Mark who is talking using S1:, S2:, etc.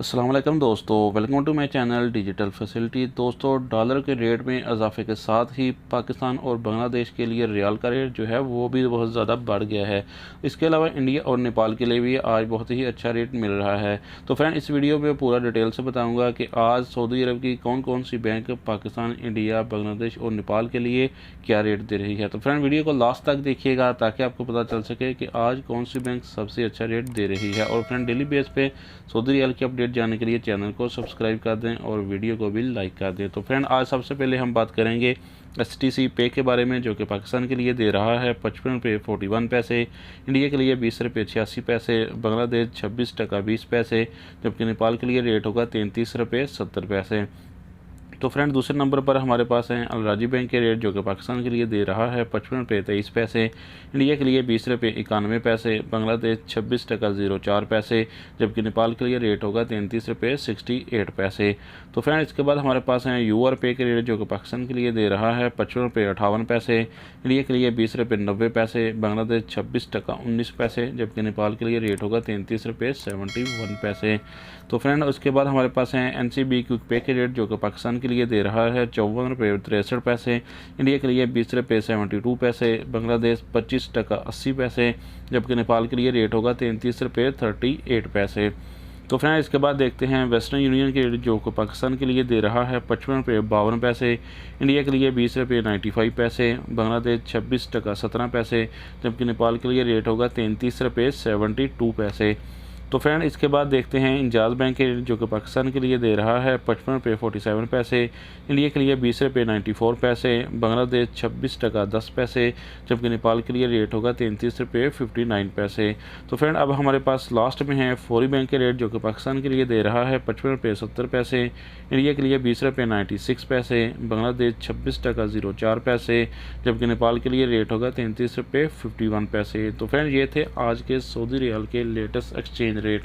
S1: अस्सलाम वालेकुम दोस्तों, welcome to my channel digital facility. दोस्तों, डॉलर के रेट में इजाफे के साथ ही पाकिस्तान और बांग्लादेश के लिए रियाल का रेट जो है वो भी बहुत ज़्यादा बढ़ गया है। इसके अलावा इंडिया और नेपाल के लिए भी आज बहुत ही अच्छा रेट मिल रहा है। तो फ्रेंड, इस वीडियो में पूरा डिटेल से बताऊँगा कि आज सऊदी अरब की कौन कौन सी बैंक पाकिस्तान, इंडिया, बांग्लादेश और नेपाल के लिए क्या रेट दे रही है। तो फ्रेंड, वीडियो को लास्ट तक देखिएगा ताकि आपको पता चल सके कि आज कौन सी बैंक सबसे अच्छा रेट दे रही है। और फ्रेंड, डेली बेस पे सऊदी रियाल की अपडेट जानने के लिए चैनल को सब्सक्राइब कर दें और वीडियो को भी लाइक कर दें। तो फ्रेंड, आज सबसे पहले हम बात करेंगे STC पे के बारे में, जो कि पाकिस्तान के लिए दे रहा है 55 रुपये 41 पैसे, इंडिया के लिए 20 रुपये 86 पैसे, बांग्लादेश 26 टका 20 पैसे, जबकि नेपाल के लिए रेट होगा 33 रुपये 70 पैसे। तो फ्रेंड, दूसरे नंबर पर हमारे पास हैं अलराजी बैंक के रेट, जो कि पाकिस्तान के लिए दे रहा है 55 रुपये 23 पैसे, इंडिया के लिए 20 रुपये 91 पैसे, बांग्लादेश 26 टका 04 पैसे, जबकि नेपाल के लिए रेट होगा 33 रुपये 68 पैसे। तो फ्रेंड, इसके बाद हमारे पास हैं UR पे के रेट, जो कि पाकिस्तान के लिए दे रहा है 55 रुपये 58 पैसे, इंडिया के लिए 20 रुपये 90 पैसे, बांग्लादेश 26 टका 19 पैसे, जबकि नेपाल के लिए रेट होगा 33 रुपये 71 पैसे। तो फ्रेंड, उसके बाद हमारे पास हैं NCB क्विक पे के रेट, जो कि पाकिस्तान के लिए दे रहा है 54 रुपये 63 पैसे, इंडिया के लिए 20 रुपये 72 पैसे, बांग्लादेश 25 टका 80 पैसे, जबकि नेपाल के लिए रेट होगा 33 रुपये 38 पैसे। तो फ्रेंड, इसके बाद देखते हैं वेस्टर्न यूनियन के रेट, जो कि पाकिस्तान के लिए दे रहा है 55 रुपये 52 पैसे, इंडिया के लिए 20 रुपये 95 पैसे, बांग्लादेश 26 टका 17 पैसे, जबकि नेपाल के लिए रेट होगा 33 रुपये 72 पैसे। तो फ्रेंड, इसके बाद देखते हैं इंजाज़ बैंक के रेट, जो कि पाकिस्तान के लिए दे रहा है 55 रुपये 47 पैसे, इंडिया के लिए 20 रुपये 94 पैसे, बांग्लादेश 26 टका 10 पैसे, जबकि नेपाल के लिए रेट होगा 33 रुपये 59 पैसे। तो फ्रेंड, अब हमारे पास लास्ट में है फौरी बैंक के रेट, जो कि पाकिस्तान के लिए दे रहा है 55 रुपये 70 पैसे, इंडिया के लिए 20 रुपये 96 पैसे, बांग्लादेश 26 टका 04 पैसे, जबकि नेपाल के लिए रेट होगा 33 रुपये 51 पैसे। तो फ्रेंड, ये थे आज के सऊदी रियाल के लेटेस्ट एक्सचेंज रेट।